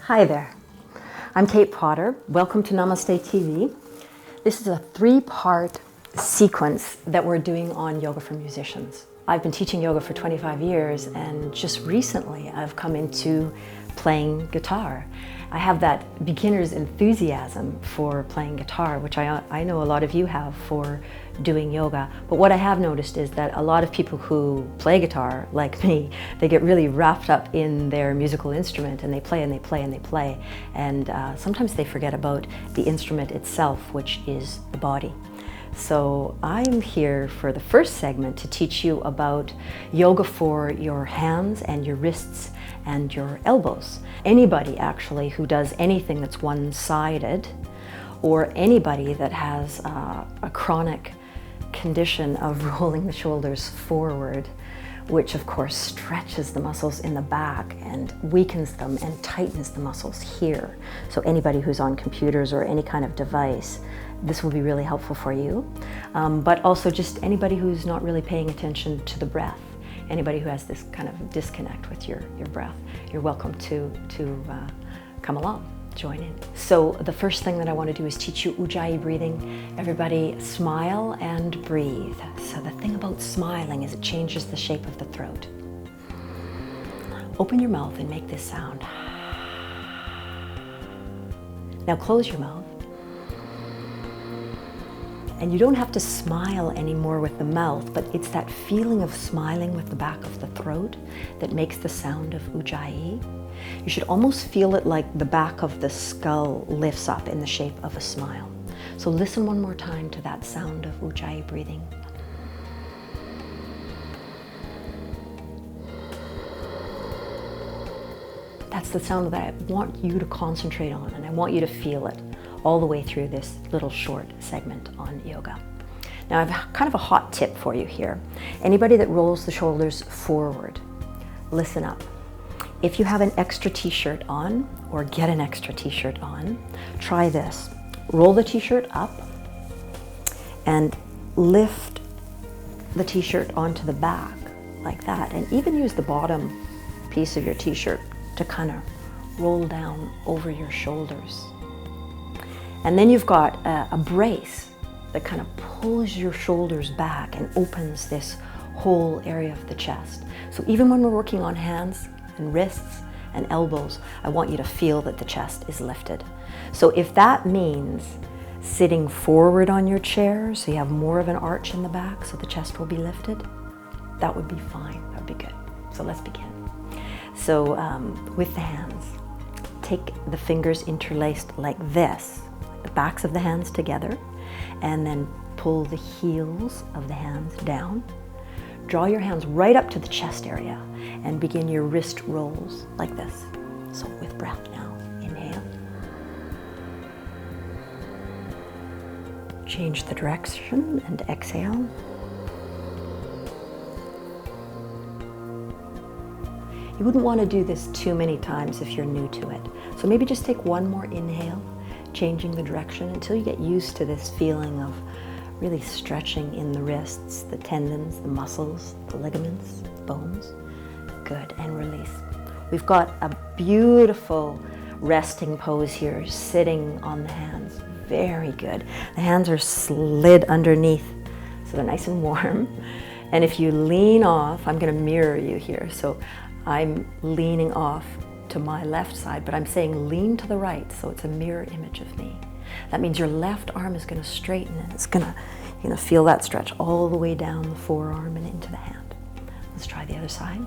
Hi there, I'm Kate Potter. Welcome to Namaste TV. This is a three-part sequence that we're doing on yoga for musicians. I've been teaching yoga for 25 years and just recently I've come into playing guitar. I have that beginner's enthusiasm for playing guitar, which I know a lot of you have for doing yoga. But what I have noticed is that a lot of people who play guitar, like me, they get really wrapped up in their musical instrument and they play and they play and they play. And sometimes they forget about the instrument itself, which is the body. So I'm here for the first segment to teach you about yoga for your hands and your wrists and your elbows. Anybody actually who does anything that's one-sided, or anybody that has a chronic condition of rolling the shoulders forward, which of course stretches the muscles in the back and weakens them and tightens the muscles here. So anybody who's on computers or any kind of device, this will be really helpful for you. But also just anybody who's not really paying attention to the breath. Anybody who has this kind of disconnect with your breath, you're welcome to come along, join in. So the first thing that I want to do is teach you Ujjayi breathing. Everybody smile and breathe. So the thing about smiling is it changes the shape of the throat. Open your mouth and make this sound. Now close your mouth. And you don't have to smile anymore with the mouth, but it's that feeling of smiling with the back of the throat that makes the sound of Ujjayi. You should almost feel it like the back of the skull lifts up in the shape of a smile. So listen one more time to that sound of Ujjayi breathing. That's the sound that I want you to concentrate on, and I want you to feel it all the way through this little short segment on yoga. Now I have kind of a hot tip for you here. Anybody that rolls the shoulders forward, listen up. If you have an extra t-shirt on, or get an extra t-shirt on, try this. Roll the t-shirt up and lift the t-shirt onto the back like that, and even use the bottom piece of your t-shirt to kind of roll down over your shoulders. And then you've got a brace that kind of pulls your shoulders back and opens this whole area of the chest. So even when we're working on hands and wrists and elbows, I want you to feel that the chest is lifted. So if that means sitting forward on your chair so you have more of an arch in the back so the chest will be lifted, that would be fine, that would be good. So let's begin. So with the hands, take the fingers interlaced like this, the backs of the hands together, and then pull the heels of the hands down. Draw your hands right up to the chest area and begin your wrist rolls like this. So with breath now, inhale. Change the direction and exhale. You wouldn't want to do this too many times if you're new to it. So maybe just take one more inhale, changing the direction until you get used to this feeling of really stretching in the wrists, the tendons, the muscles, the ligaments, the bones. Good, and release. We've got a beautiful resting pose here, sitting on the hands. Very good. The hands are slid underneath, so they're nice and warm. And if you lean off, I'm going to mirror you here. So I'm leaning off to my left side, but I'm saying lean to the right, so it's a mirror image of me. That means your left arm is going to straighten and it's going to, you're going to feel that stretch all the way down the forearm and into the hand. Let's try the other side.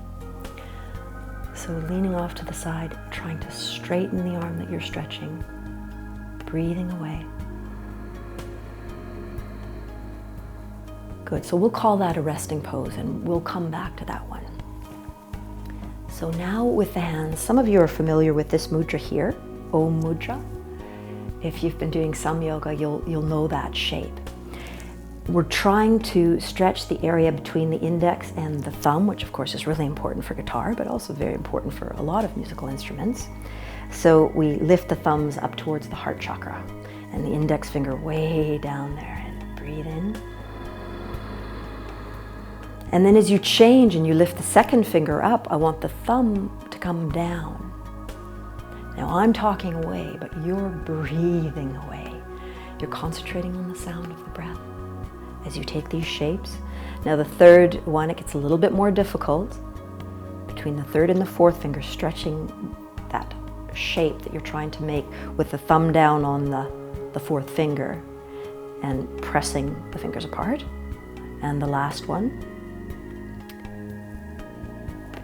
So leaning off to the side, trying to straighten the arm that you're stretching, breathing away. Good, so we'll call that a resting pose and we'll come back to that one. So now with the hands, some of you are familiar with this mudra here, Om Mudra. If you've been doing some yoga, you'll know that shape. We're trying to stretch the area between the index and the thumb, which of course is really important for guitar, but also very important for a lot of musical instruments. So we lift the thumbs up towards the heart chakra and the index finger way down there, and breathe in. And then as you change and you lift the second finger up, I want the thumb to come down. Now I'm talking away, but you're breathing away. You're concentrating on the sound of the breath as you take these shapes. Now the third one, it gets a little bit more difficult. Between the third and the fourth finger, stretching that shape that you're trying to make with the thumb down on the fourth finger and pressing the fingers apart. And the last one,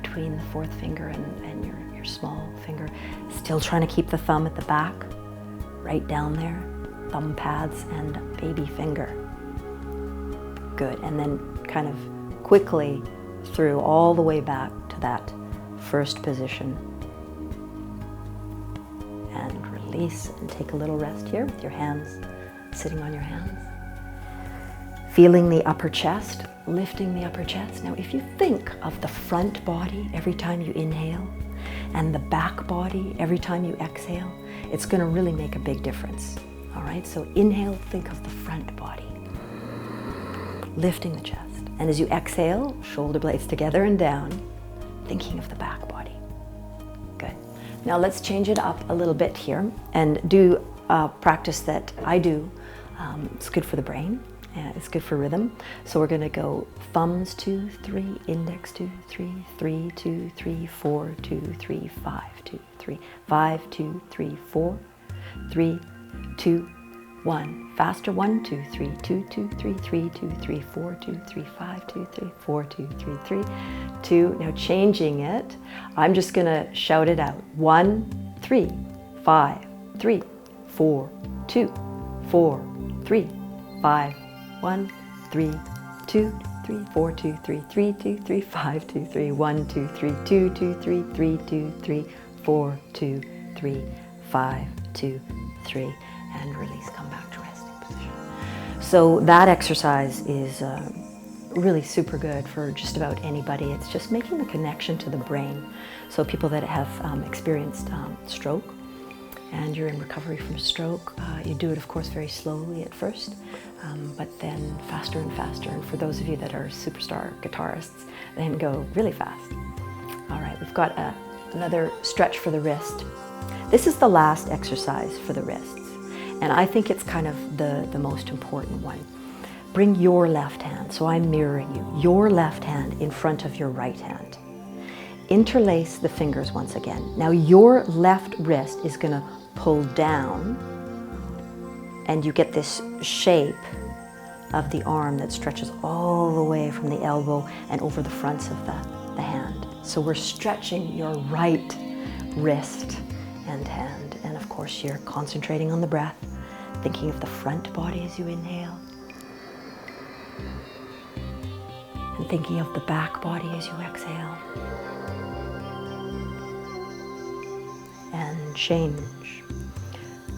between the fourth finger and your small finger, still trying to keep the thumb at the back, right down there, thumb pads and baby finger. Good, and then kind of quickly through all the way back to that first position. And release and take a little rest here with your hands sitting on your hands. Feeling the upper chest, lifting the upper chest. Now if you think of the front body every time you inhale and the back body every time you exhale, it's going to really make a big difference. All right, so inhale, think of the front body, lifting the chest. And as you exhale, shoulder blades together and down, thinking of the back body. Good. Now let's change it up a little bit here and do a practice that I do. It's good for the brain. It's good for rhythm. So we're going to go thumbs 2, 3, index 2, 3, 3, 2, 3, 4, 2, 3, 5, 2, 3, 5, 2, 3, 4, 3, 2, 1. Faster. 1, 2, 3, 2, 2, 3, 3, 2, 3, 4, 2, 3, 5, 2, 3, 4, 2, 3, 3, 2. Now changing it, I'm just going to shout it out. 1, 3, 5, 3, 4, 2, 4, 3, 5, 1, 3, 2, 3, 4, 2, 3, 3, 2, 3, 5, 2, 3, 1, 2, 3, 2, 2, 3, 3, 2, 3, 4, 2, 3, 5, 2, 3, and release, come back to resting position. So that exercise is really super good for just about anybody. It's just making the connection to the brain. So people that have experienced stroke, and you're in recovery from stroke, you do it, of course, very slowly at first, but then faster and faster. And for those of you that are superstar guitarists, then go really fast. All right, we've got another stretch for the wrist. This is the last exercise for the wrists, and I think it's kind of the most important one. Bring your left hand, so I'm mirroring you, your left hand in front of your right hand. Interlace the fingers once again. Now your left wrist is going to pull down, and you get this shape of the arm that stretches all the way from the elbow and over the fronts of the hand. So we're stretching your right wrist and hand, and of course you're concentrating on the breath, thinking of the front body as you inhale, and thinking of the back body as you exhale. And change.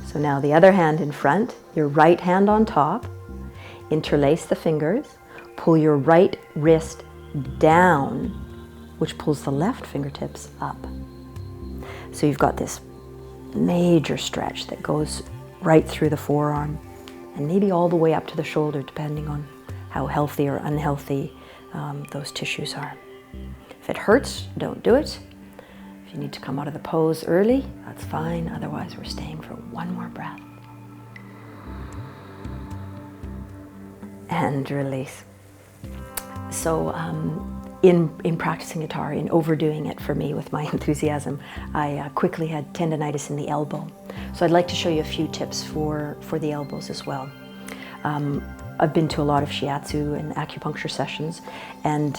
So now the other hand in front, your right hand on top, interlace the fingers, pull your right wrist down, which pulls the left fingertips up. So you've got this major stretch that goes right through the forearm and maybe all the way up to the shoulder, depending on how healthy or unhealthy those tissues are. If it hurts, don't do it. If you need to come out of the pose early, that's fine. Otherwise, we're staying for one more breath. And release. So in practicing guitar, in overdoing it for me with my enthusiasm, I quickly had tendonitis in the elbow. So I'd like to show you a few tips for the elbows as well. I've been to a lot of shiatsu and acupuncture sessions, and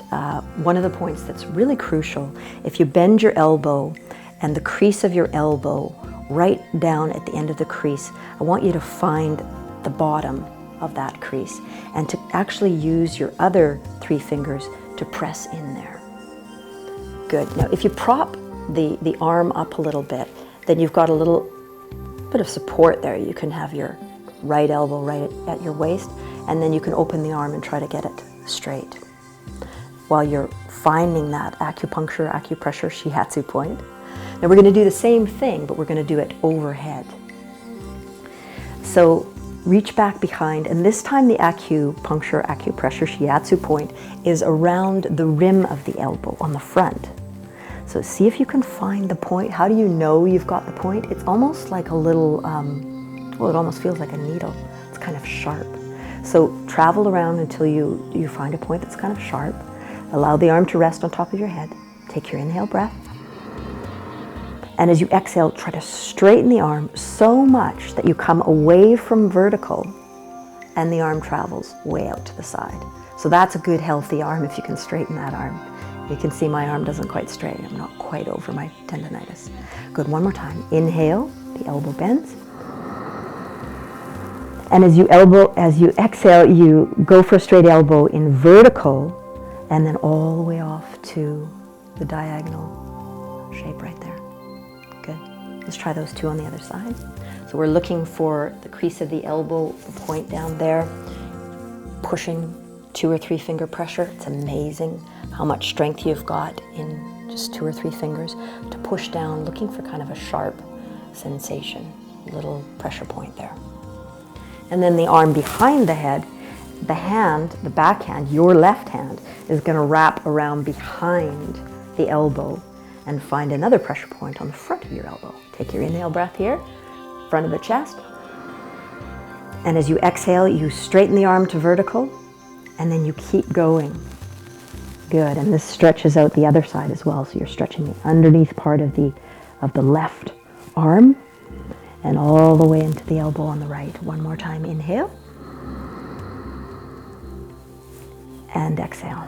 one of the points that's really crucial, if you bend your elbow and the crease of your elbow right down at the end of the crease, I want you to find the bottom of that crease and to actually use your other 3 fingers to press in there. Good. Now if you prop the arm up a little bit, then you've got a little bit of support there. You can have your right elbow right at your waist, and then you can open the arm and try to get it straight while you're finding that acupuncture, acupressure, shiatsu point. Now we're going to do the same thing, but we're going to do it overhead. So reach back behind, and this time the acupuncture, acupressure, shiatsu point is around the rim of the elbow on the front. So see if you can find the point. How do you know you've got the point? It's almost like a little, well, it almost feels like a needle. It's kind of sharp. So travel around until you find a point that's kind of sharp. Allow the arm to rest on top of your head. Take your inhale breath. And as you exhale, try to straighten the arm so much that you come away from vertical and the arm travels way out to the side. So that's a good healthy arm if you can straighten that arm. You can see my arm doesn't quite straighten. I'm not quite over my tendonitis. Good, one more time. Inhale, the elbow bends. And as you exhale, you go for a straight elbow in vertical and then all the way off to the diagonal shape right there. Good. Let's try those two on the other side. So we're looking for the crease of the elbow, the point down there, pushing 2 or 3 finger pressure. It's amazing how much strength you've got in just 2 or 3 fingers to push down, looking for kind of a sharp sensation, little pressure point there. And then the arm behind the head, the hand, the back hand, your left hand, is going to wrap around behind the elbow and find another pressure point on the front of your elbow. Take your inhale breath here, front of the chest. And as you exhale, you straighten the arm to vertical, and then you keep going. Good, and this stretches out the other side as well. So you're stretching the underneath part of the left arm and all the way into the elbow on the right. One more time, inhale. And exhale.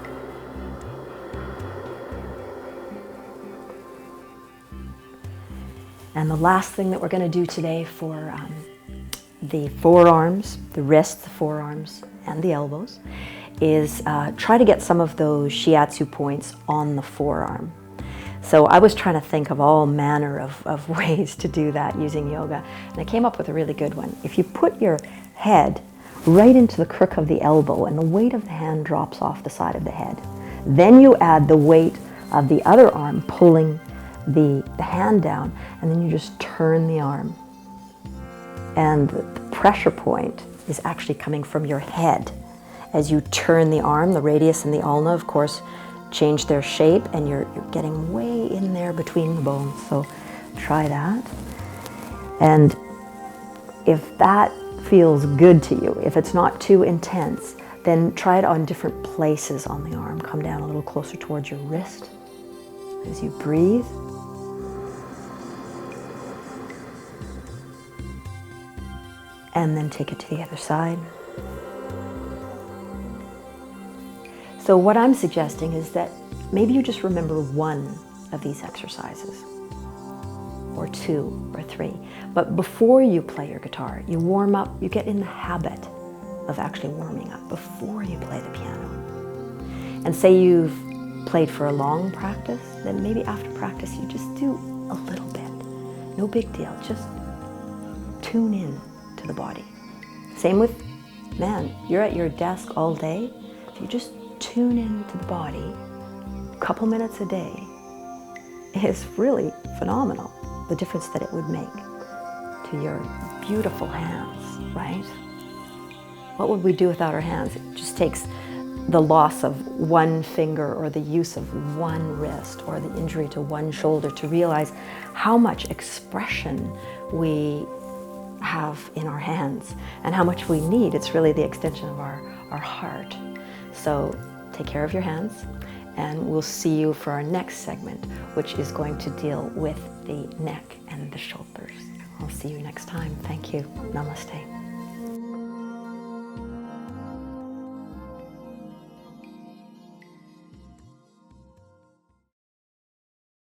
And the last thing that we're going to do today for the forearms, the wrists, the forearms, and the elbows is try to get some of those shiatsu points on the forearm. So I was trying to think of all manner of ways to do that using yoga, and I came up with a really good one. If you put your head right into the crook of the elbow and the weight of the hand drops off the side of the head, then you add the weight of the other arm pulling the hand down, and then you just turn the arm. And the pressure point is actually coming from your head. As you turn the arm, the radius and the ulna, of course, change their shape, and you're getting way in there between the bones. So try that. And if that feels good to you, if it's not too intense, then try it on different places on the arm. Come down a little closer towards your wrist as you breathe. And then take it to the other side. So what I'm suggesting is that maybe you just remember one of these exercises, or 2 or 3. But before you play your guitar, you warm up, you get in the habit of actually warming up before you play the piano. And say you've played for a long practice, then maybe after practice you just do a little bit. No big deal, just tune in to the body. Same with, man, you're at your desk all day. If you just tune into the body a couple minutes a day, is really phenomenal, the difference that it would make to your beautiful hands, right? What would we do without our hands? It just takes the loss of one finger or the use of one wrist or the injury to one shoulder to realize how much expression we have in our hands and how much we need. It's really the extension of our heart. So take care of your hands, and we'll see you for our next segment, which is going to deal with the neck and the shoulders. I'll see you next time. Thank you. Namaste.